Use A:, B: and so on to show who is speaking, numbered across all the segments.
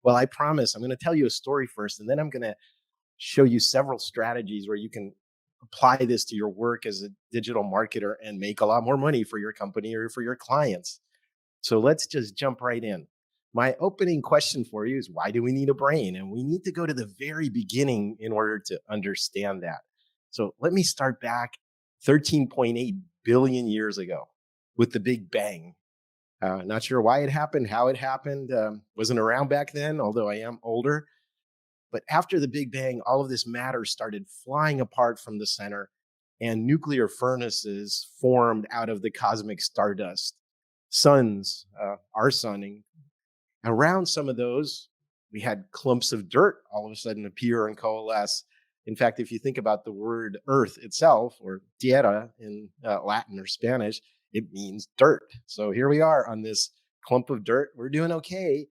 A: Well, I promise I'm going to tell you a story first, and then I'm going to show you several strategies where you can apply this to your work as a digital marketer and make a lot more money for your company or for your clients. So let's just jump right in. My opening question for you is, why do we need a brain? And we need to go to the very beginning in order to understand that. So let me start back 13.8 billion years ago with the Big Bang. Not sure why it happened, how it happened. Wasn't around back then, although I am older. But after the Big Bang, all of this matter started flying apart from the center, and nuclear furnaces formed out of the cosmic stardust. Suns, our sun, and around some of those, we had clumps of dirt all of a sudden appear and coalesce. In fact, if you think about the word earth itself, or tierra in Latin or Spanish, it means dirt. So here we are on this clump of dirt. We're doing okay,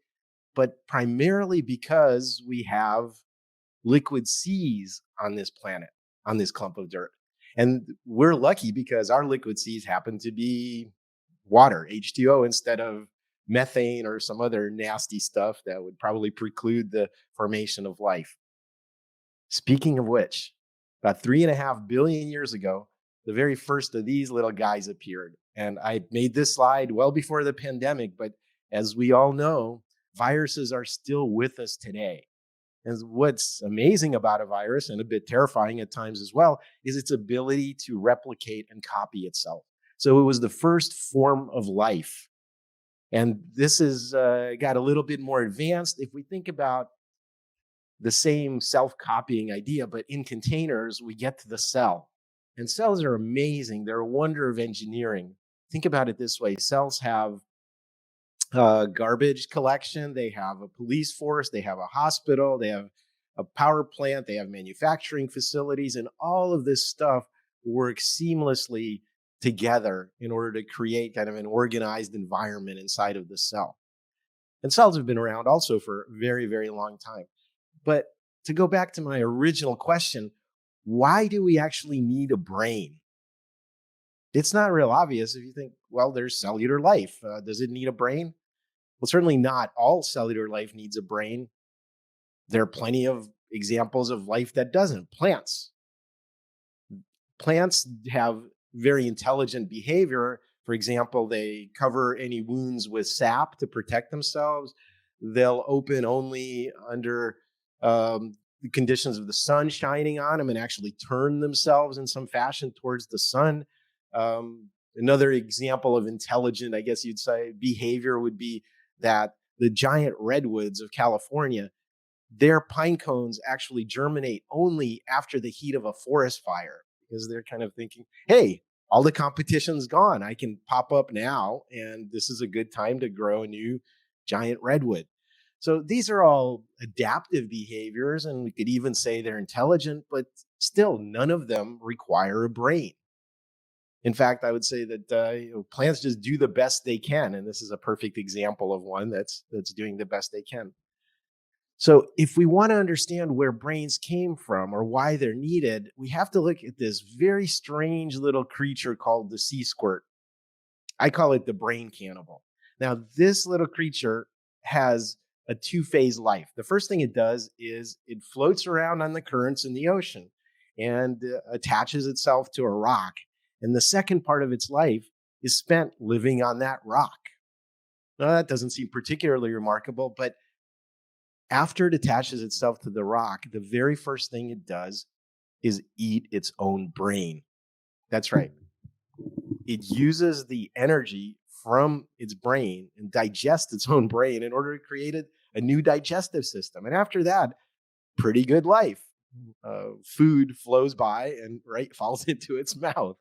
A: but primarily because we have liquid seas on this planet, on this clump of dirt. And we're lucky because our liquid seas happen to be water, H2O, instead of methane or some other nasty stuff that would probably preclude the formation of life. Speaking of which, about 3.5 billion years ago, the very first of these little guys appeared. And I made this slide well before the pandemic, but as we all know, viruses are still with us today. And what's amazing about a virus, and a bit terrifying at times as well, is its ability to replicate and copy itself. So it was the first form of life. And this is got a little bit more advanced if we think about the same self-copying idea, but in containers, we get to the cell. And cells are amazing. They're a wonder of engineering. Think about it this way. Cells have garbage collection, they have a police force, they have a hospital, they have a power plant, they have manufacturing facilities, and all of this stuff works seamlessly together in order to create kind of an organized environment inside of the cell. And cells have been around also for a very, very long time. But to go back to my original question, why do we actually need a brain? It's not real obvious if you think, well, there's cellular life. Does it need a brain? Well, certainly not all cellular life needs a brain. There are plenty of examples of life that doesn't. Plants have very intelligent behavior. For example, they cover any wounds with sap to protect themselves. They'll open only under the conditions of the sun shining on them and actually turn themselves in some fashion towards the sun. Another example of intelligent, I guess you'd say, behavior would be that the giant redwoods of California, their pine cones actually germinate only after the heat of a forest fire, because they're kind of thinking, hey, all the competition's gone. I can pop up now, and this is a good time to grow a new giant redwood. So these are all adaptive behaviors, and we could even say they're intelligent, but still none of them require a brain. In fact, I would say that plants just do the best they can, and this is a perfect example of one that's doing the best they can. So, if we want to understand where brains came from or why they're needed, we have to look at this very strange little creature called the sea squirt. I call it the brain cannibal. Now, this little creature has a two-phase life. The first thing it does is it floats around on the currents in the ocean and attaches itself to a rock. And the second part of its life is spent living on that rock. Now, that doesn't seem particularly remarkable, but after it attaches itself to the rock, the very first thing it does is eat its own brain. That's right. It uses the energy from its brain and digests its own brain in order to create a new digestive system. And after that, pretty good life. Food flows by and right falls into its mouth.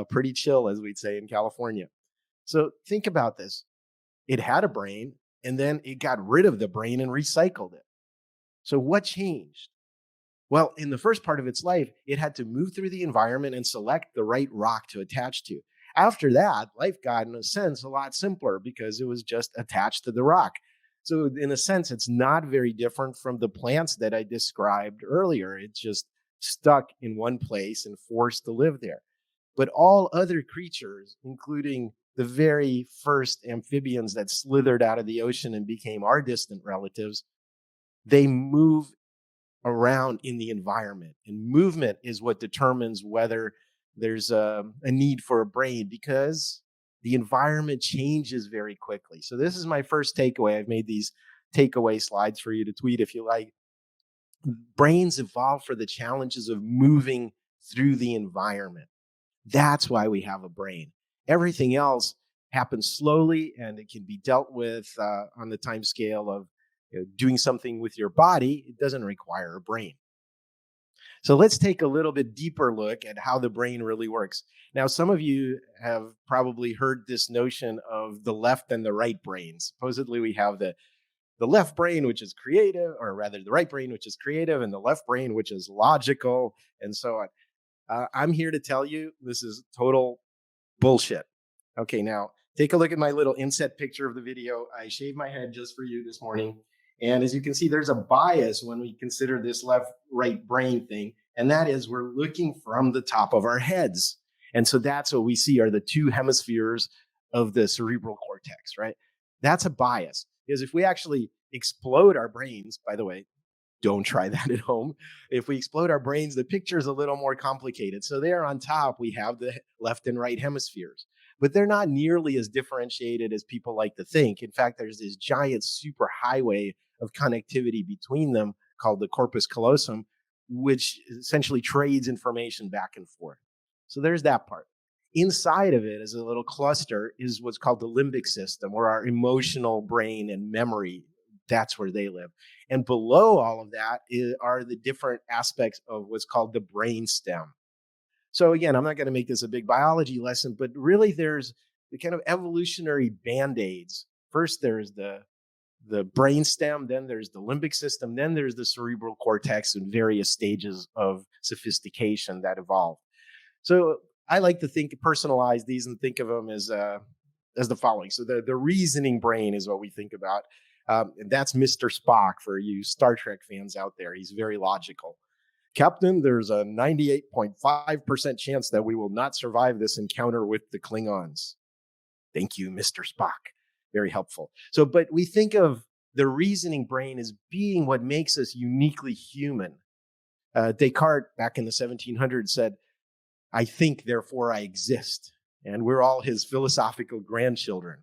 A: Pretty chill, as we'd say in California. So think about this. It had a brain, and then it got rid of the brain and recycled it. So what changed? Well, in the first part of its life, it had to move through the environment and select the right rock to attach to. After that, life got, in a sense, a lot simpler because it was just attached to the rock. So in a sense, it's not very different from the plants that I described earlier. It's just stuck in one place and forced to live there. But all other creatures, including the very first amphibians that slithered out of the ocean and became our distant relatives, they move around in the environment. And movement is what determines whether there's a need for a brain, because the environment changes very quickly. So, this is my first takeaway. I've made these takeaway slides for you to tweet if you like. Brains evolve for the challenges of moving through the environment. That's why we have a brain. Everything else happens slowly, and it can be dealt with on the time scale of doing something with your body. It doesn't require a brain. So let's take a little bit deeper look at how the brain really works. Now, some of you have probably heard this notion of the left and the right brain. Supposedly, we have the left brain, which is creative, or rather, the right brain, which is creative, and the left brain, which is logical, and so on. I'm here to tell you this is total bullshit. Okay, now take a look at my little inset picture of the video. I shaved my head just for you this morning. And as you can see, there's a bias when we consider this left right brain thing. And that is, we're looking from the top of our heads. And so that's what we see are the two hemispheres of the cerebral cortex, right? That's a bias. Because if we actually explode our brains, by the way, don't try that at home. If we explode our brains, the picture is a little more complicated. So there on top, we have the left and right hemispheres, but they're not nearly as differentiated as people like to think. In fact, there's this giant super highway of connectivity between them called the corpus callosum, which essentially trades information back and forth. So there's that part. Inside of it, as a little cluster, is what's called the limbic system, or our emotional brain and memory. That's where they live. And below all of that are the different aspects of what's called the brain stem. So again, I'm not going to make this a big biology lesson, but really there's the kind of evolutionary band-aids. First, there's the brain stem, then there's the limbic system, then there's the cerebral cortex in various stages of sophistication that evolved. So I like to personalize these and think of them as the following. So the reasoning brain is what we think about. And that's Mr. Spock for you Star Trek fans out there. He's very logical. Captain, there's a 98.5% chance that we will not survive this encounter with the Klingons. Thank you, Mr. Spock. Very helpful. So, but we think of the reasoning brain as being what makes us uniquely human. Descartes, back in the 1700s, said, "I think, therefore I exist." And we're all his philosophical grandchildren.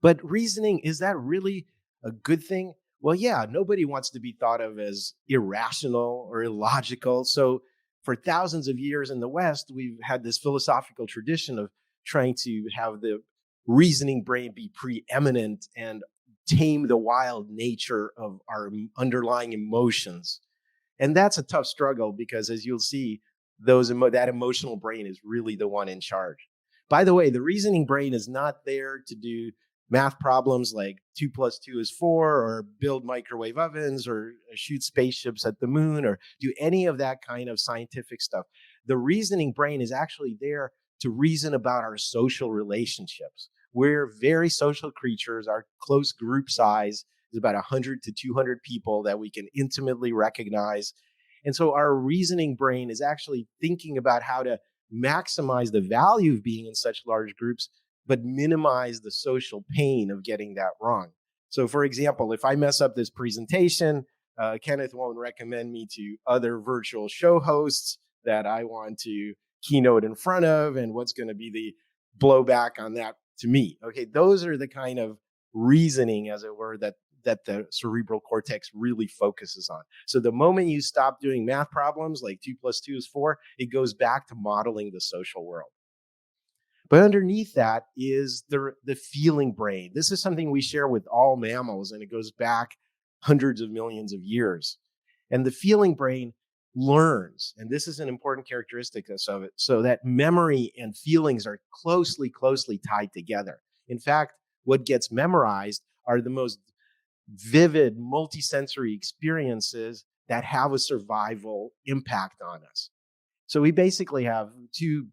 A: But reasoning, is that really a good thing? Well, yeah, nobody wants to be thought of as irrational or illogical. So for thousands of years in the West, we've had this philosophical tradition of trying to have the reasoning brain be preeminent and tame the wild nature of our underlying emotions. And that's a tough struggle because, as you'll see, that emotional brain is really the one in charge. By the way, the reasoning brain is not there to do math problems like 2 plus 2 is 4, or build microwave ovens, or shoot spaceships at the moon, or do any of that kind of scientific stuff. The reasoning brain is actually there to reason about our social relationships. We're very social creatures. Our close group size is about 100 to 200 people that we can intimately recognize. And so our reasoning brain is actually thinking about how to maximize the value of being in such large groups, but minimize the social pain of getting that wrong. So for example, if I mess up this presentation, Kenneth won't recommend me to other virtual show hosts that I want to keynote in front of, and what's going to be the blowback on that to me. Okay, those are the kind of reasoning, as it were, that the cerebral cortex really focuses on. So the moment you stop doing math problems like 2 plus 2 is 4, it goes back to modeling the social world. But underneath that is the feeling brain. This is something we share with all mammals, and it goes back hundreds of millions of years. And the feeling brain learns, and this is an important characteristic of it, so that memory and feelings are closely tied together. In fact, what gets memorized are the most vivid multisensory experiences that have a survival impact on us. So we basically have two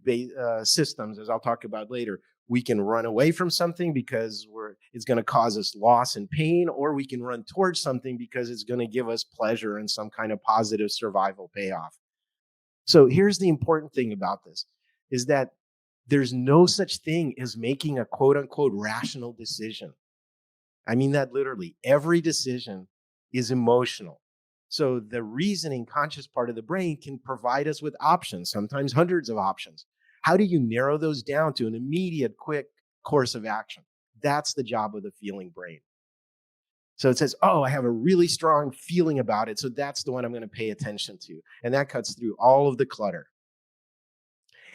A: systems, as I'll talk about later. We can run away from something because it's going to cause us loss and pain, or we can run towards something because it's going to give us pleasure and some kind of positive survival payoff. So here's the important thing about this, is that There's no such thing as making a quote unquote rational decision. I mean that literally. Every decision is emotional. So the reasoning conscious part of the brain can provide us with options, sometimes hundreds of options. How do you narrow those down to an immediate, quick course of action? That's the job of the feeling brain. So it says, oh, I have a really strong feeling about it. So that's the one I'm going to pay attention to. And that cuts through all of the clutter.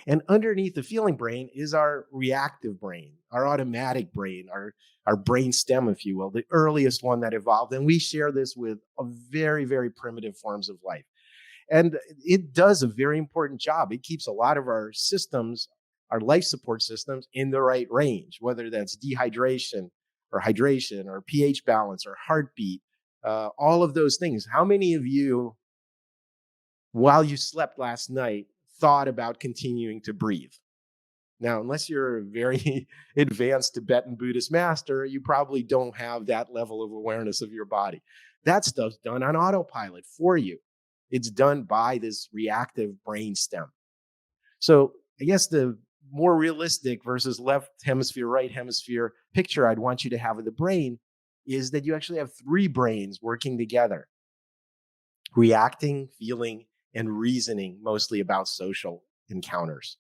A: And underneath the feeling brain is our reactive brain, our automatic brain, our brain stem, if you will, the earliest one that evolved. And we share this with a very, very primitive forms of life. And it does a very important job. It keeps a lot of our systems, our life support systems, in the right range, whether that's dehydration or hydration or pH balance or heartbeat, all of those things. How many of you, while you slept last night, thought about continuing to breathe? Now, unless you're a very advanced Tibetan Buddhist master, you probably don't have that level of awareness of your body. That stuff's done on autopilot for you. It's done by this reactive brain stem. So I guess the more realistic versus left hemisphere, right hemisphere picture I'd want you to have of the brain is that you actually have three brains working together, reacting, feeling, and reasoning mostly about social encounters.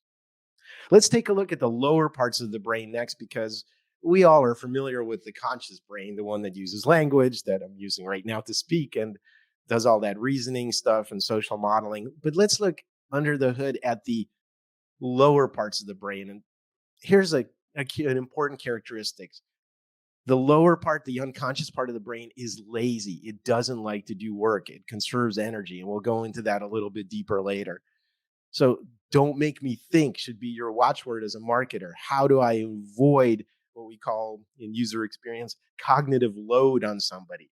A: Let's take a look at the lower parts of the brain next, because we all are familiar with the conscious brain, the one that uses language that I'm using right now to speak and does all that reasoning stuff and social modeling. But let's look under the hood at the lower parts of the brain. And here's an important characteristic. The lower part, the unconscious part of the brain, is lazy. It doesn't like to do work. It conserves energy. And we'll go into that a little bit deeper later. So don't make me think should be your watchword as a marketer. How do I avoid what we call in user experience cognitive load on somebody?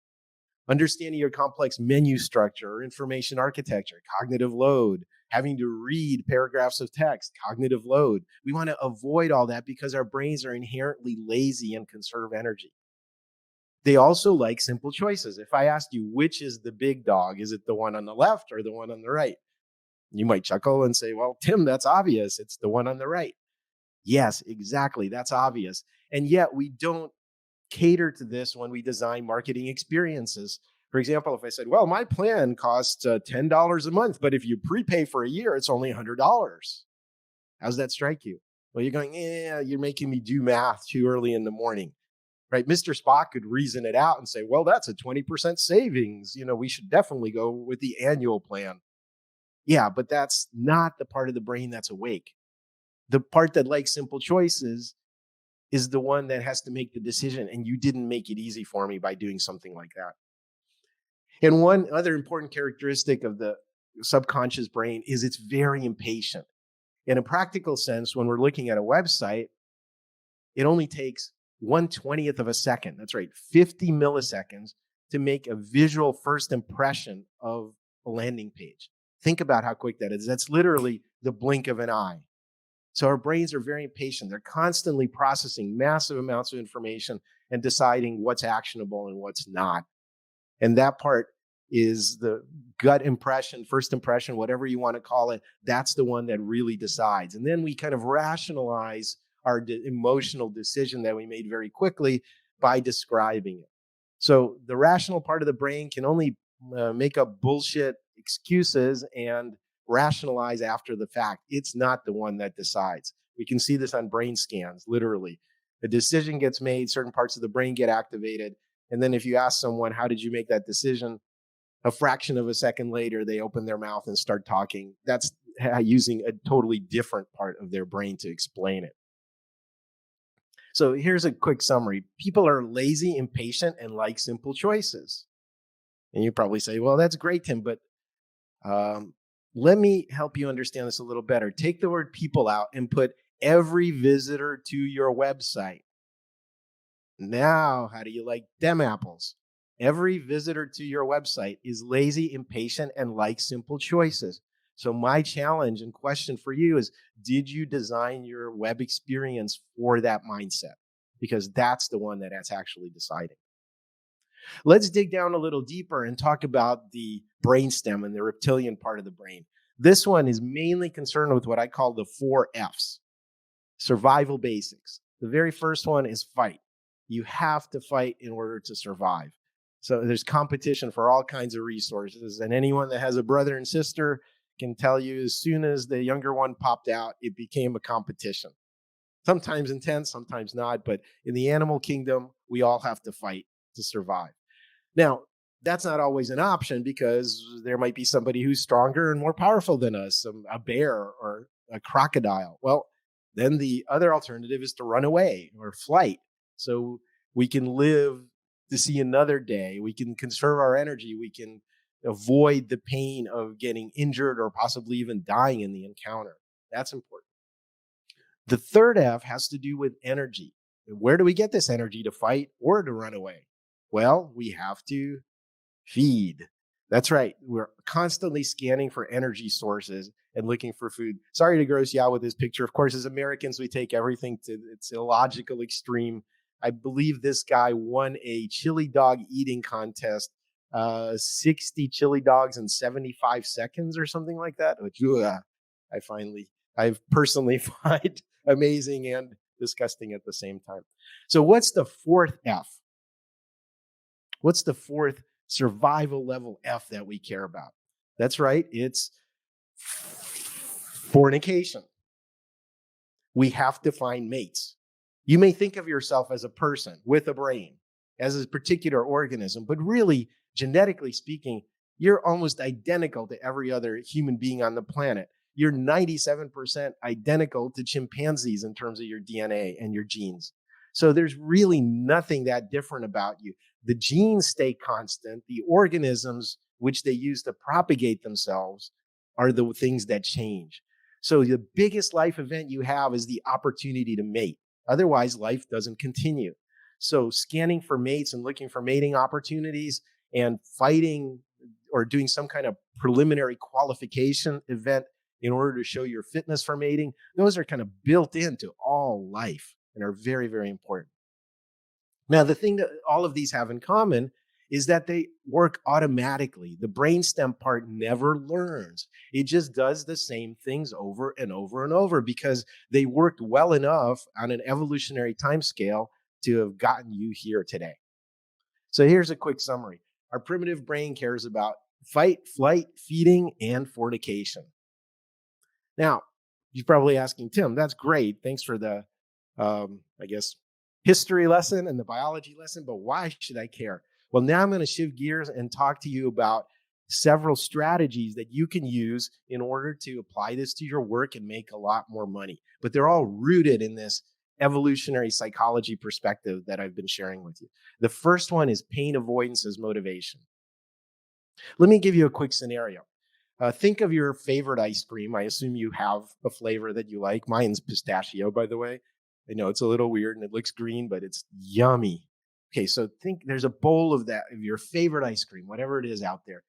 A: Understanding your complex menu structure or information architecture, cognitive load, having to read paragraphs of text, cognitive load. We want to avoid all that because our brains are inherently lazy and conserve energy. They also like simple choices. If I asked you which is the big dog, is it the one on the left or the one on the right? You might chuckle and say, well, Tim, that's obvious. It's the one on the right. Yes, exactly. That's obvious. And yet we don't cater to this when we design marketing experiences. For example, if I said, well, my plan costs $10 a month, but if you prepay for a year, it's only $100. How's that strike you? Well, you're going, yeah, you're making me do math too early in the morning, right? Mr. Spock could reason it out and say, well, that's a 20% savings. We should definitely go with the annual plan. Yeah, but that's not the part of the brain that's awake. The part that likes simple choices is the one that has to make the decision, and you didn't make it easy for me by doing something like that. And one other important characteristic of the subconscious brain is it's very impatient. In a practical sense, when we're looking at a website, it only takes 1/20th of a second, that's right, 50 milliseconds, to make a visual first impression of a landing page. Think about how quick that is. That's literally the blink of an eye. So our brains are very impatient. They're constantly processing massive amounts of information and deciding what's actionable and what's not. And that part is the gut impression, first impression, whatever you want to call it. That's the one that really decides. And then we kind of rationalize our emotional decision that we made very quickly by describing it. So the rational part of the brain can only make up bullshit excuses and rationalize after the fact. It's not the one that decides. We can see this on brain scans, literally. A decision gets made, certain parts of the brain get activated. And then if you ask someone, how did you make that decision? A fraction of a second later, they open their mouth and start talking. That's using a totally different part of their brain to explain it. So here's a quick summary. People are lazy, impatient, and like simple choices. And you probably say, well, that's great, Tim, but let me help you understand this a little better. Take the word people out and put every visitor to your website. Now, how do you like them apples? Every visitor to your website is lazy, impatient, and likes simple choices. So my challenge and question for you is, did you design your web experience for that mindset? Because that's the one that's actually deciding. Let's dig down a little deeper and talk about the brainstem and the reptilian part of the brain. This one is mainly concerned with what I call the 4 F's. Survival basics. The very first one is fight. You have to fight in order to survive. So there's competition for all kinds of resources. And anyone that has a brother and sister can tell you as soon as the younger one popped out, it became a competition. Sometimes intense, sometimes not. But in the animal kingdom, we all have to fight to survive. Now, that's not always an option because there might be somebody who's stronger and more powerful than us, a bear or a crocodile. Well, then the other alternative is to run away or flight. So we can live to see another day. We can conserve our energy. We can avoid the pain of getting injured or possibly even dying in the encounter. That's important. The third F has to do with energy. Where do we get this energy to fight or to run away? Well, we have to feed. That's right. We're constantly scanning for energy sources and looking for food. Sorry to gross you out with this picture. Of course, as Americans, we take everything to its illogical extreme. I believe this guy won a chili dog eating contest, 60 chili dogs in 75 seconds or something like that, which I personally find amazing and disgusting at the same time. So what's the fourth F? What's the fourth survival level F that we care about? That's right, it's fornication. We have to find mates. You may think of yourself as a person with a brain, as a particular organism, but really, genetically speaking, you're almost identical to every other human being on the planet. You're 97% identical to chimpanzees in terms of your DNA and your genes. So there's really nothing that different about you. The genes stay constant. The organisms which they use to propagate themselves are the things that change. So the biggest life event you have is the opportunity to mate. Otherwise, life doesn't continue. So scanning for mates and looking for mating opportunities and fighting or doing some kind of preliminary qualification event in order to show your fitness for mating, those are kind of built into all life and are very, very important. Now, the thing that all of these have in common is that they work automatically. The brainstem part never learns. It just does the same things over and over and over because they worked well enough on an evolutionary timescale to have gotten you here today. So here's a quick summary. Our primitive brain cares about fight, flight, feeding, and fornication. Now, you're probably asking, Tim, that's great. Thanks for the, I guess, history lesson and the biology lesson, but why should I care? Well, now I'm going to shift gears and talk to you about several strategies that you can use in order to apply this to your work and make a lot more money. But they're all rooted in this evolutionary psychology perspective that I've been sharing with you. The first one is pain avoidance as motivation. Let me give you a quick scenario. Think of your favorite ice cream. I assume you have a flavor that you like. Mine's pistachio, by the way. I know it's a little weird and it looks green, but it's yummy. Okay, so think there's a bowl of that, of your favorite ice cream, whatever it is out there.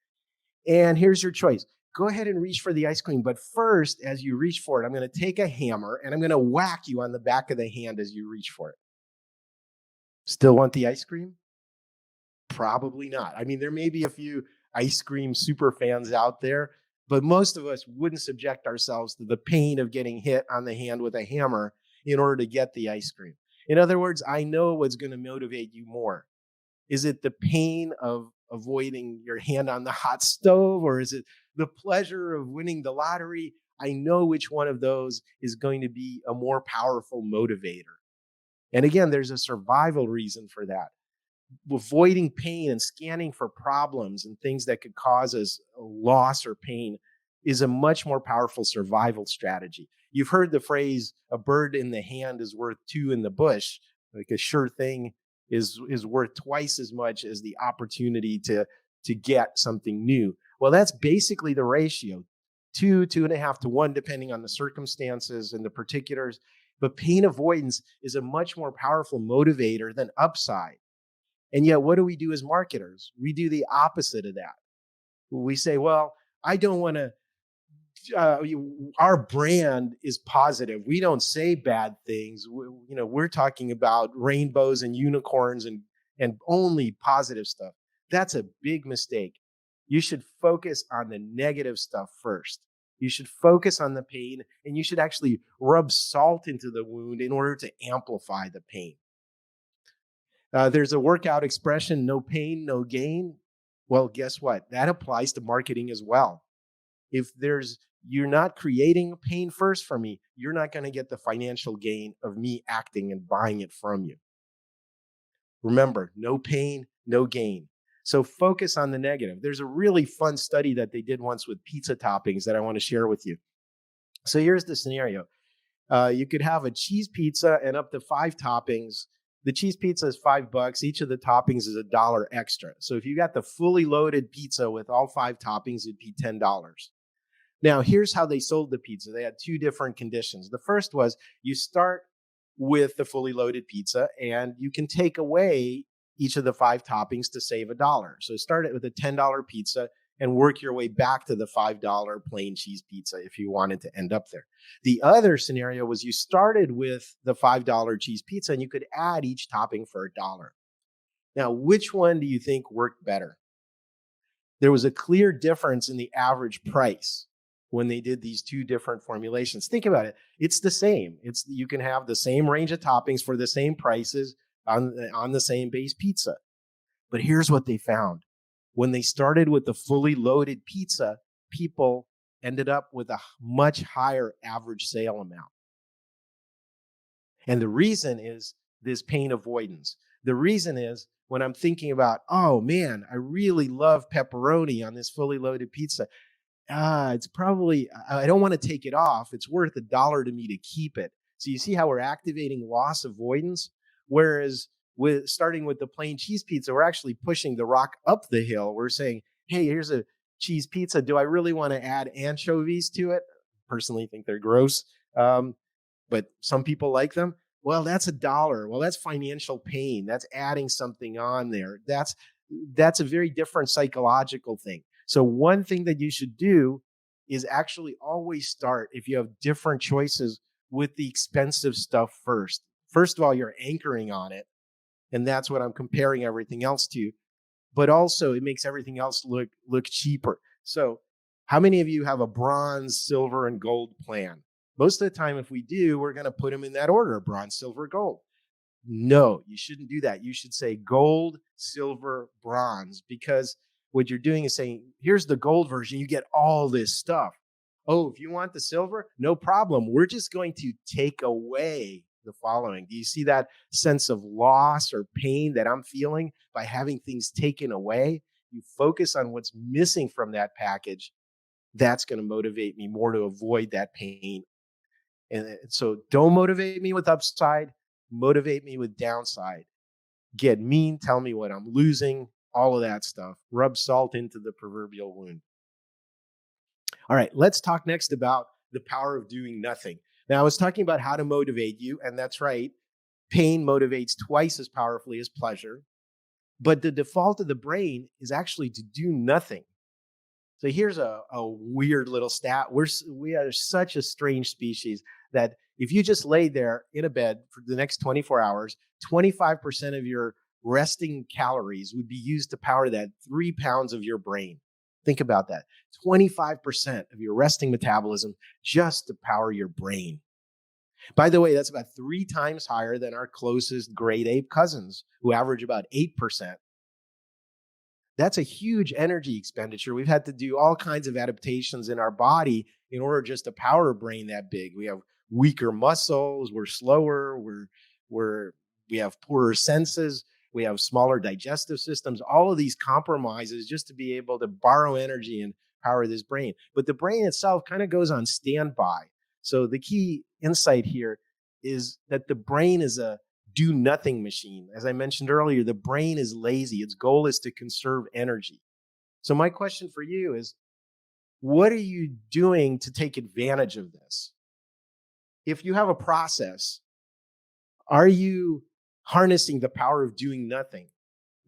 A: And here's your choice. Go ahead and reach for the ice cream. But first, as you reach for it, I'm going to take a hammer and I'm going to whack you on the back of the hand as you reach for it. Still want the ice cream? Probably not. I mean, there may be a few ice cream super fans out there, but most of us wouldn't subject ourselves to the pain of getting hit on the hand with a hammer in order to get the ice cream. In other words, I know what's going to motivate you more. Is it the pain of avoiding your hand on the hot stove, or is it the pleasure of winning the lottery? I know which one of those is going to be a more powerful motivator. And again, there's a survival reason for that. Avoiding pain and scanning for problems and things that could cause us loss or pain is a much more powerful survival strategy. You've heard the phrase, a bird in the hand is worth two in the bush. Like a sure thing is worth twice as much as the opportunity to get something new. Well, that's basically the ratio, 2.5 to 1, depending on the circumstances and the particulars. But pain avoidance is a much more powerful motivator than upside. And yet, what do we do as marketers? We do the opposite of that. We say, well, I don't want to, our brand is positive. We don't say bad things. We're talking about rainbows and unicorns and only positive stuff. That's a big mistake. You should focus on the negative stuff first. You should focus on the pain, and you should actually rub salt into the wound in order to amplify the pain. There's a workout expression, no pain, no gain. Well, guess what? That applies to marketing as well. If you're not creating pain first for me, you're not going to get the financial gain of me acting and buying it from you. Remember, no pain, no gain. So focus on the negative. There's a really fun study that they did once with pizza toppings that I want to share with you. So here's the scenario. You could have a cheese pizza and up to 5 toppings. The cheese pizza is $5. Each of the toppings is $1 extra. So if you got the fully loaded pizza with all 5 toppings, it'd be $10. Now, here's how they sold the pizza. They had 2 different conditions. The first was you start with the fully loaded pizza and you can take away each of the 5 toppings to save $1. So start it with a $10 pizza and work your way back to the $5 plain cheese pizza if you wanted to end up there. The other scenario was you started with the $5 cheese pizza and you could add each topping for $1. Now, which one do you think worked better? There was a clear difference in the average price when they did these 2 different formulations. Think about it. It's the same. You can have the same range of toppings for the same prices on the same base pizza. But here's what they found. When they started with the fully loaded pizza, people ended up with a much higher average sale amount. And the reason is this pain avoidance. The reason is when I'm thinking about, oh man, I really love pepperoni on this fully loaded pizza. It's probably, I don't want to take it off. It's worth $1 to me to keep it. So you see how we're activating loss avoidance? Whereas starting with the plain cheese pizza, we're actually pushing the rock up the hill. We're saying, hey, here's a cheese pizza. Do I really want to add anchovies to it? Personally think they're gross. But some people like them. Well, that's $1. Well, that's financial pain. That's adding something on there. That's a very different psychological thing. So one thing that you should do is actually always start, if you have different choices, with the expensive stuff first. First of all, you're anchoring on it. And that's what I'm comparing everything else to. But also it makes everything else look cheaper. So how many of you have a bronze, silver, and gold plan? Most of the time, if we do, we're going to put them in that order: bronze, silver, gold. No, you shouldn't do that. You should say gold, silver, bronze, because what you're doing is saying, here's the gold version. You get all this stuff. Oh, if you want the silver, no problem. We're just going to take away the following. Do you see that sense of loss or pain that I'm feeling by having things taken away? You focus on what's missing from that package. That's going to motivate me more to avoid that pain. And so don't motivate me with upside, motivate me with downside. Get mean, tell me what I'm losing, all of that stuff. Rub salt into the proverbial wound. All right, let's talk next about the power of doing nothing. Now, I was talking about how to motivate you, and that's right. Pain motivates twice as powerfully as pleasure. But the default of the brain is actually to do nothing. So here's a weird little stat. We are such a strange species that if you just lay there in a bed for the next 24 hours, 25% of your resting calories would be used to power that 3 pounds of your brain. Think about that. 25% of your resting metabolism just to power your brain. By the way, that's about 3 times higher than our closest great ape cousins, who average about 8%. That's a huge energy expenditure. We've had to do all kinds of adaptations in our body in order just to power a brain that big. We have weaker muscles, we're slower, we have poorer senses, we have smaller digestive systems, all of these compromises just to be able to borrow energy and power this brain. But the brain itself kind of goes on standby. So the key insight here is that the brain is a do nothing machine. As I mentioned earlier, the brain is lazy. Its goal is to conserve energy. So my question for you is, what are you doing to take advantage of this? If you have a process, are you harnessing the power of doing nothing?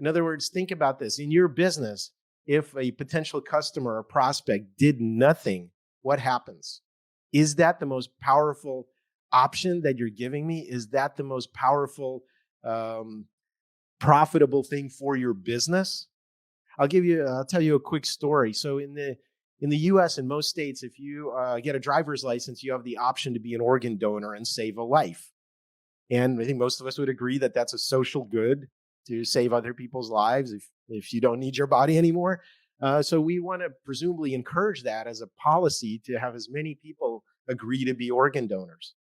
A: In other words, think about this. In your business, if a potential customer or prospect did nothing, what happens? Is that the most powerful option that you're giving me? Is that the most powerful, profitable thing for your business? I'll tell you a quick story. So in In the US, in most states, if you get a driver's license, you have the option to be an organ donor and save a life. And I think most of us would agree that that's a social good to save other people's lives if you don't need your body anymore. So we want to presumably encourage that as a policy to have as many people agree to be organ donors.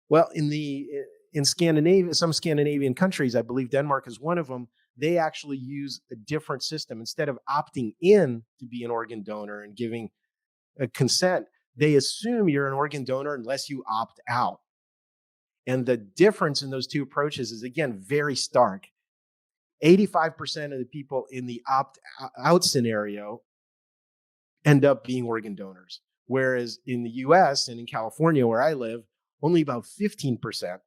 A: Well, in Scandinavia, some Scandinavian countries, I believe Denmark is one of them, they actually use a different system. Instead of opting in to be an organ donor and giving a consent, they assume you're an organ donor unless you opt out. And the difference in those two approaches is, again, very stark. 85% of the people in the opt out scenario end up being organ donors. Whereas in the US and in California, where I live, only about 15%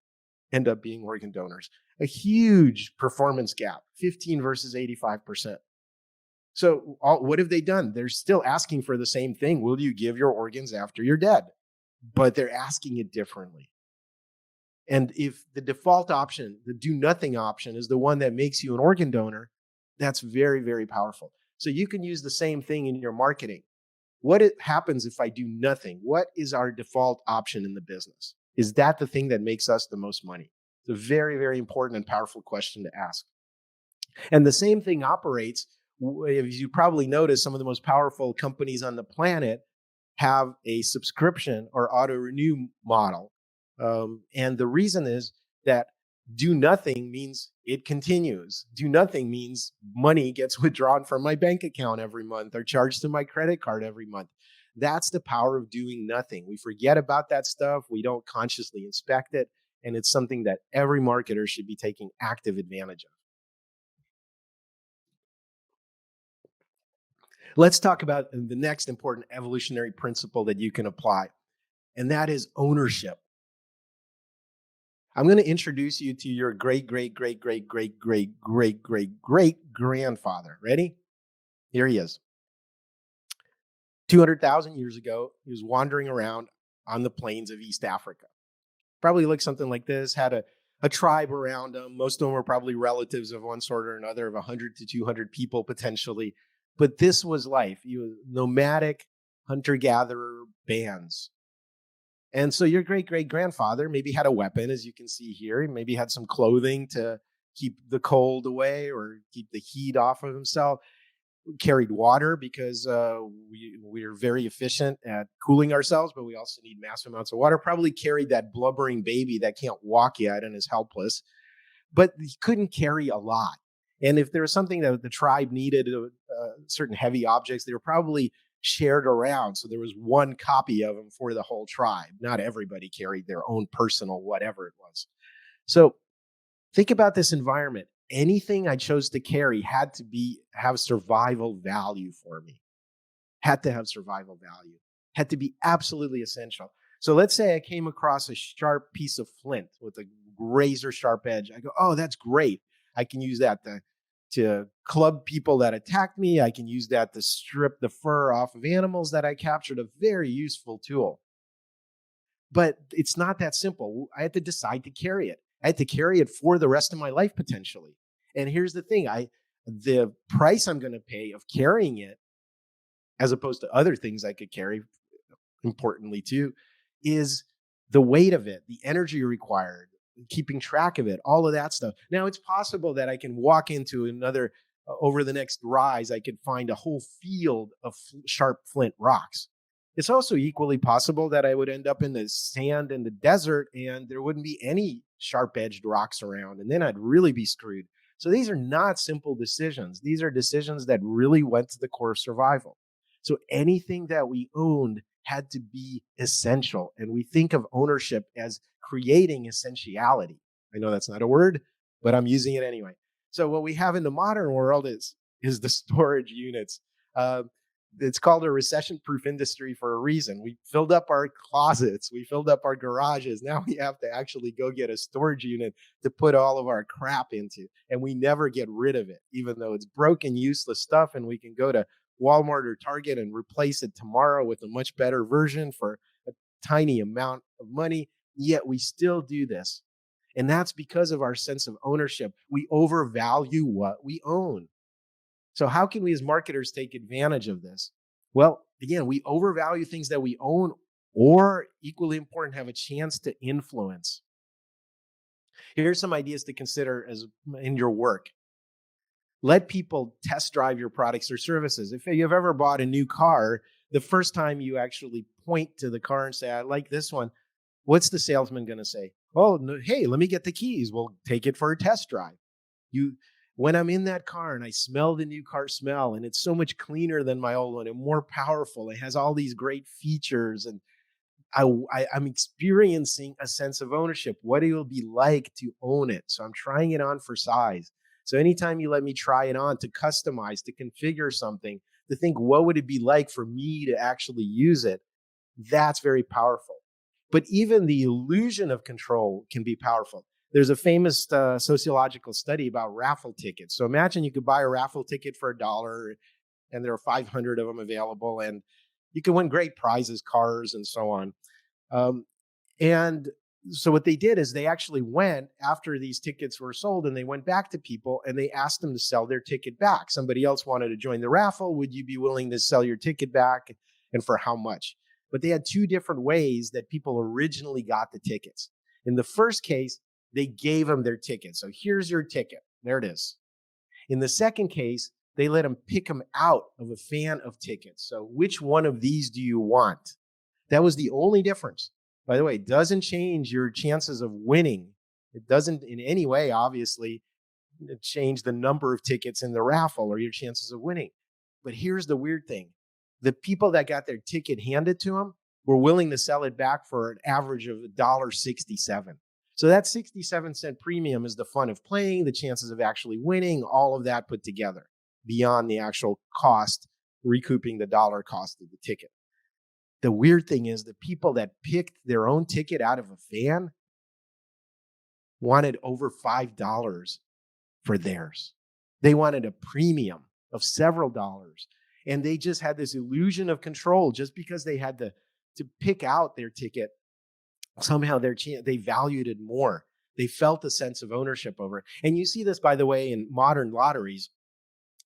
A: end up being organ donors. A huge performance gap, 15 versus 85%. So what have they done? They're still asking for the same thing. Will you give your organs after you're dead? But they're asking it differently. And if the default option, the do nothing option, is the one that makes you an organ donor, that's very, very powerful. So you can use the same thing in your marketing. What happens if I do nothing? What is our default option in the business? Is that the thing that makes us the most money? It's a very, very important and powerful question to ask. And the same thing operates, as you probably noticed, some of the most powerful companies on the planet have a subscription or auto renew model. And the reason is that do nothing means it continues. Do nothing means money gets withdrawn from my bank account every month or charged to my credit card every month. That's the power of doing nothing. We forget about that stuff. We don't consciously inspect it. And it's something that every marketer should be taking active advantage of. Let's talk about the next important evolutionary principle that you can apply, and that is ownership. I'm going to introduce you to your great, great, great, great, great, great, great, great, great grandfather. Ready? Here he is. 200,000 years ago, he was wandering around on the plains of East Africa. Probably looked something like this, had a tribe around him. Most of them were probably relatives of one sort or another, of 100 to 200 people potentially. But this was life. He was nomadic, hunter-gatherer bands. And so your great-great-grandfather maybe had a weapon, as you can see here. He maybe had some clothing to keep the cold away or keep the heat off of himself. Carried water because we're very efficient at cooling ourselves, but we also need massive amounts of water. Probably carried that blubbering baby that can't walk yet and is helpless. But he couldn't carry a lot. And if there was something that the tribe needed, certain heavy objects, they were probably shared around. So there was one copy of them for the whole tribe. Not everybody carried their own personal whatever it was. So think about this environment. Anything I chose to carry had to have survival value for me. Had to have survival value. Had to be absolutely essential. So let's say I came across a sharp piece of flint with a razor sharp edge. I go, oh, that's great. I can use that to club people that attacked me. I can use that to strip the fur off of animals that I captured. A very useful tool. But it's not that simple. I had to decide to carry it. I had to carry it for the rest of my life potentially. And here's the thing, the price I'm going to pay of carrying it, as opposed to other things I could carry, importantly too, is the weight of it, the energy required, keeping track of it, all of that stuff. Now, it's possible that I can walk into another, over the next rise, I could find a whole field of sharp flint rocks. It's also equally possible that I would end up in the sand in the desert and there wouldn't be any sharp-edged rocks around, and then I'd really be screwed. So these are not simple decisions. These are decisions that really went to the core of survival. So anything that we owned had to be essential, and we think of ownership as creating essentiality. I know that's not a word, but I'm using it anyway. So what we have in the modern world is the storage units. It's called a recession-proof industry for a reason. We filled up our closets. We filled up our garages. Now we have to actually go get a storage unit to put all of our crap into. And we never get rid of it, even though it's broken, useless stuff. And we can go to Walmart or Target and replace it tomorrow with a much better version for a tiny amount of money. Yet we still do this. And that's because of our sense of ownership. We overvalue what we own. So how can we as marketers take advantage of this? Well, again, we overvalue things that we own, or equally important, have a chance to influence. Here's some ideas to consider as in your work. Let people test drive your products or services. If you've ever bought a new car, the first time you actually point to the car and say, I like this one, what's the salesman going to say? Oh, no, hey, let me get the keys. We'll take it for a test drive. You, when I'm in that car and I smell the new car smell, and it's so much cleaner than my old one and more powerful, it has all these great features, and I'm experiencing a sense of ownership, what it will be like to own it. So I'm trying it on for size. So anytime you let me try it on, to customize, to configure something, to think, what would it be like for me to actually use it? That's very powerful. But even the illusion of control can be powerful. There's a famous sociological study about raffle tickets. So imagine you could buy a raffle ticket for $1, and there are 500 of them available, and you can win great prizes, cars, and so on. Um, and so what they did is they actually went after these tickets were sold, and they went back to people and they asked them to sell their ticket back. Somebody else wanted to join the raffle. Would you be willing to sell your ticket back, and for how much? But they had two different ways that people originally got the tickets. In the first case, they gave them their ticket. So here's your ticket. There it is. In the second case, they let them pick them out of a fan of tickets. So which one of these do you want? That was the only difference. By the way, it doesn't change your chances of winning. It doesn't in any way, obviously, change the number of tickets in the raffle or your chances of winning. But here's the weird thing. The people that got their ticket handed to them were willing to sell it back for an average of $1.67. So that 67-cent premium is the fun of playing, the chances of actually winning, all of that put together beyond the actual cost, recouping the dollar cost of the ticket. The weird thing is the people that picked their own ticket out of a fan wanted over $5 for theirs. They wanted a premium of several dollars. And they just had this illusion of control just because they had to pick out their ticket. Somehow they valued it more. They felt a sense of ownership over it. And you see this, by the way, in modern lotteries.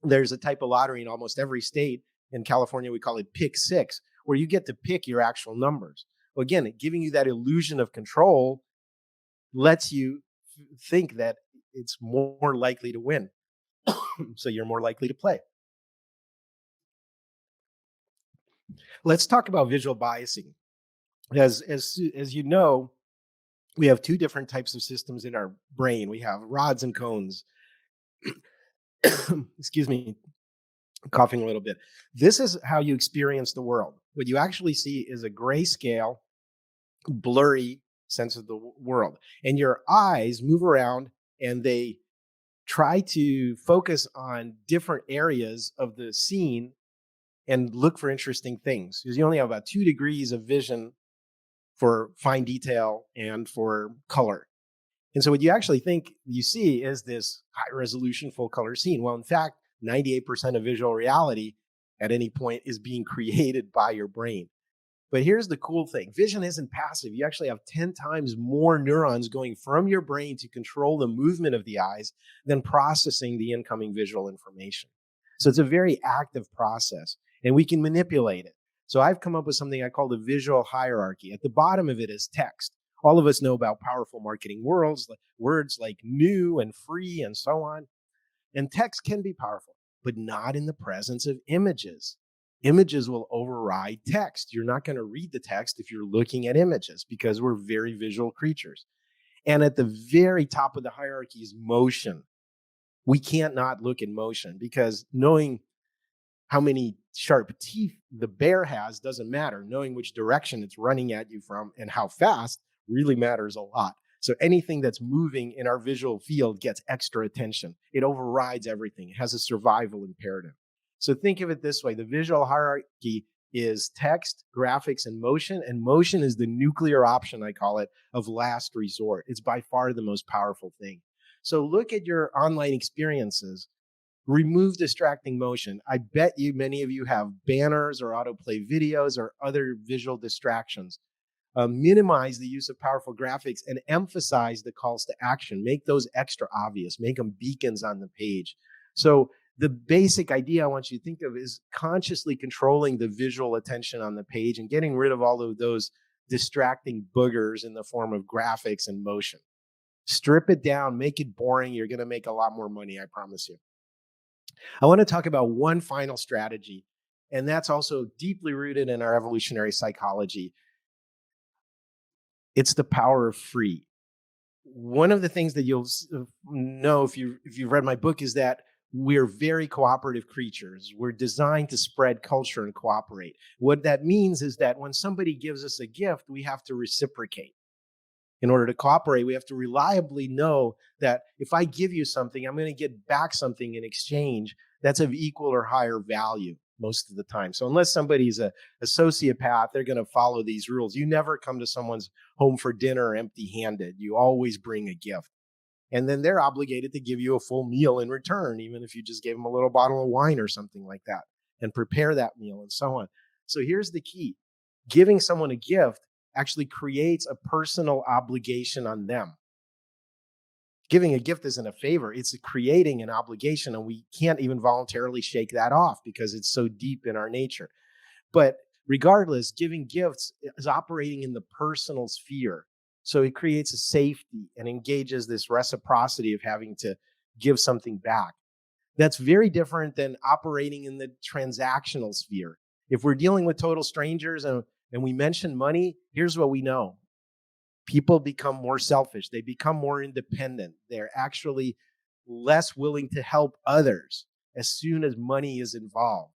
A: There's a type of lottery in almost every state. In California, we call it Pick Six, where you get to pick your actual numbers. Well, again, giving you that illusion of control lets you think that it's more likely to win. So you're more likely to play. Let's talk about visual biasing. As you know, we have two different types of systems in our brain. We have rods and cones. Excuse me, coughing a little bit. This is how you experience the world. What you actually see is a grayscale, blurry sense of the world. And your eyes move around and they try to focus on different areas of the scene and look for interesting things, because you only have about 2 degrees of vision for fine detail and for color. And so what you actually think you see is this high resolution, full color scene. Well, in fact, 98% of visual reality at any point is being created by your brain. But here's the cool thing. Vision isn't passive. You actually have 10 times more neurons going from your brain to control the movement of the eyes than processing the incoming visual information. So it's a very active process, and we can manipulate it. So I've come up with something I call the visual hierarchy. At the bottom of it is text. All of us know about powerful marketing words like new and free and so on. And text can be powerful, but not in the presence of images. Images will override text. You're not going to read the text if you're looking at images, because we're very visual creatures. And at the very top of the hierarchy is motion. We can't not look at motion, because knowing how many sharp teeth the bear has doesn't matter. Knowing which direction it's running at you from and how fast really matters a lot. So anything that's moving in our visual field gets extra attention. It overrides everything. It has a survival imperative. So think of it this way. The visual hierarchy is text, graphics, and motion is the nuclear option, I call it, of last resort. It's by far the most powerful thing. So look at your online experiences. Remove distracting motion. I bet you many of you have banners or autoplay videos or other visual distractions. Minimize the use of powerful graphics and emphasize the calls to action. Make those extra obvious. Make them beacons on the page. So The basic idea I want you to think of is consciously controlling the visual attention on the page and getting rid of all of those distracting boogers in the form of graphics and motion. Strip it down, make it boring. You're going to make a lot more money, I promise you. I want to talk about one final strategy, and that's also deeply rooted in our evolutionary psychology. It's the power of free. One of the things that you'll know if you've read my book is that we're very cooperative creatures. We're designed to spread culture and cooperate. What that means is that when somebody gives us a gift, we have to reciprocate. In order to cooperate, we have to reliably know that if I give you something, I'm going to get back something in exchange that's of equal or higher value most of the time. So unless somebody's a sociopath, they're going to follow these rules. You never come to someone's home for dinner empty-handed. You always bring a gift. And then they're obligated to give you a full meal in return, even if you just gave them a little bottle of wine or something like that, and prepare that meal and so on. So here's the key. Giving someone a gift actually creates a personal obligation on them. Giving a gift isn't a favor, it's creating an obligation, and we can't even voluntarily shake that off because it's so deep in our nature. But regardless, giving gifts is operating in the personal sphere. So it creates a safety and engages this reciprocity of having to give something back. That's very different than operating in the transactional sphere. If we're dealing with total strangers and we mention money, here's what we know. People become more selfish. They become more independent. They're actually less willing to help others as soon as money is involved.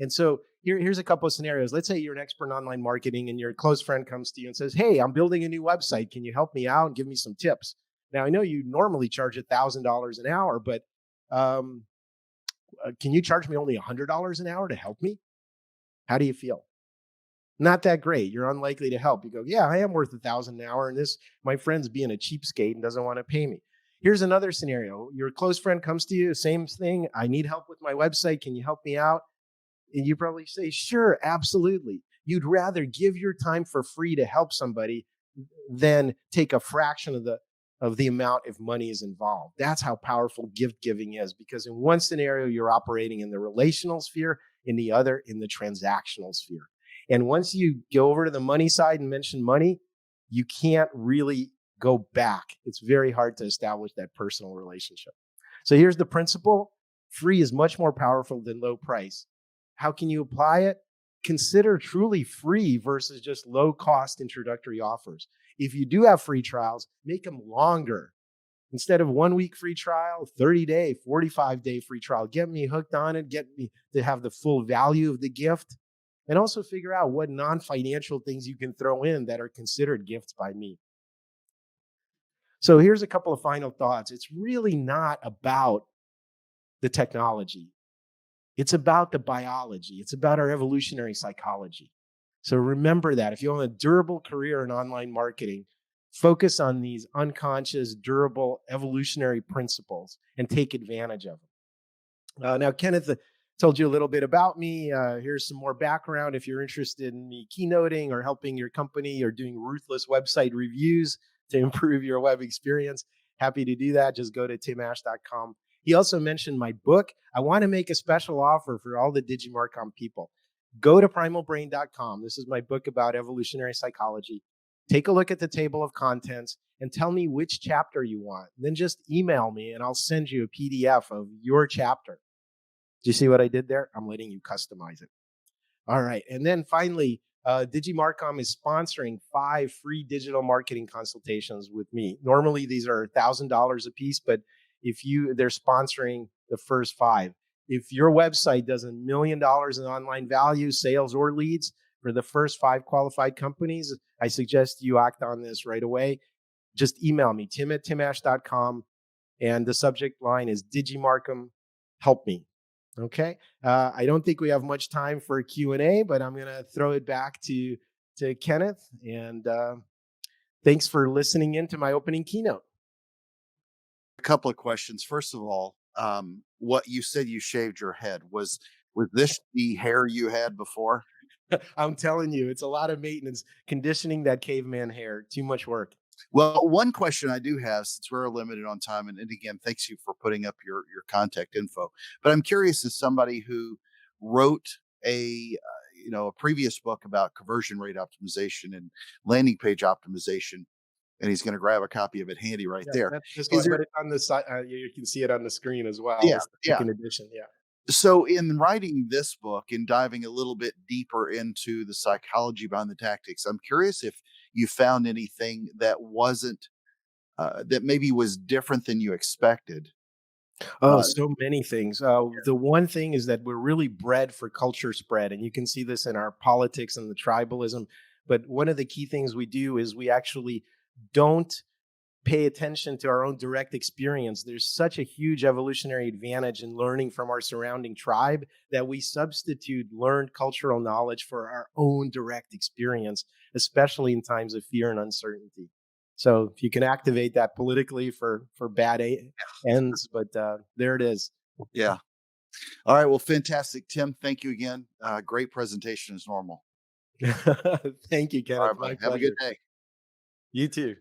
A: And so here's a couple of scenarios. Let's say you're an expert in online marketing and your close friend comes to you and says, "Hey, I'm building a new website. Can you help me out and give me some tips?" Now, I know you normally charge $1,000 an hour, but um, can you charge me only $100 an hour to help me? How do you feel? Not that great. You're unlikely to help. You go, "Yeah, I am worth 1,000 an hour, and this my friend's being a cheapskate and doesn't want to pay me." Here's another scenario. Your close friend comes to you, same thing. "I need help with my website. Can you help me out?" And you probably say, "Sure, absolutely." You'd rather give your time for free to help somebody than take a fraction of the amount if money is involved. That's how powerful gift giving is, because in one scenario you're operating in the relational sphere, in the other in the transactional sphere. And once you go over to the money side and mention money, you can't really go back. It's very hard to establish that personal relationship. So here's the principle. Free is much more powerful than low price. How can you apply it? Consider truly free versus just low cost introductory offers. If you do have free trials, make them longer. Instead of 1 week free trial, 30-day, 45-day free trial. Get me hooked on it, get me to have the full value of the gift. And also figure out what non-financial things you can throw in that are considered gifts by me. So here's a couple of final thoughts. It's really not about the technology. It's about the biology. It's about our evolutionary psychology. So remember that. If you want a durable career in online marketing, focus on these unconscious, durable, evolutionary principles and take advantage of them. Now, Kenneth told you a little bit about me. Here's some more background. If you're interested in me keynoting or helping your company or doing ruthless website reviews to improve your web experience, happy to do that. Just go to timash.com. He also mentioned my book. I want to make a special offer for all the Digimarcom people. Go to primalbrain.com. This is my book about evolutionary psychology. Take a look at the table of contents and tell me which chapter you want. Then just email me and I'll send you a PDF of your chapter. Do you see what I did there? I'm letting you customize it. All right. And then finally, Digimarcom is sponsoring 5 free digital marketing consultations with me. Normally, these are $1,000 a piece, but they're sponsoring the first 5. If your website does $1 million in online value, sales, or leads for the first 5 qualified companies, I suggest you act on this right away. Just email me, tim@timash.com, and the subject line is Digimarcom, help me. Okay. I don't think we have much time for a Q&A, but I'm going to throw it back to Kenneth. And thanks for listening in to my opening keynote.
B: A couple of questions. First of all, what you said you shaved your head, was this the hair you had before?
A: I'm telling you, it's a lot of maintenance, conditioning that caveman hair. Too much work.
B: Well, one question I do have, since we're limited on time, and again, thanks you for putting up your contact info. But I'm curious, as somebody who wrote a previous book about conversion rate optimization and landing page optimization, and he's going to grab a copy of it handy right
A: Yeah,
B: there.
A: that's this
B: Is
A: one,
B: there?
A: but it's on the side. You can see it on the screen as well.
B: Yeah,
A: It's the
B: yeah.
A: second edition. Yeah.
B: So, in writing this book and diving a little bit deeper into the psychology behind the tactics, I'm curious if you found anything that wasn't that maybe was different than you expected.
A: Oh,
B: Uh,
A: so many things. The one thing is that we're really bred for culture spread, and you can see this in our politics and the tribalism. But one of the key things we do is we actually don't pay attention to our own direct experience. There's such a huge evolutionary advantage in learning from our surrounding tribe that we substitute learned cultural knowledge for our own direct experience, especially in times of fear and uncertainty. So if you can activate that politically for ends, but there it is.
B: yeah. All right. Well, fantastic, Tim. Thank you again. Great presentation as normal.
A: Thank you,
B: All
A: Kenneth.
B: right,
A: My
B: buddy. Have a good
A: pleasure.
B: day.
A: You too.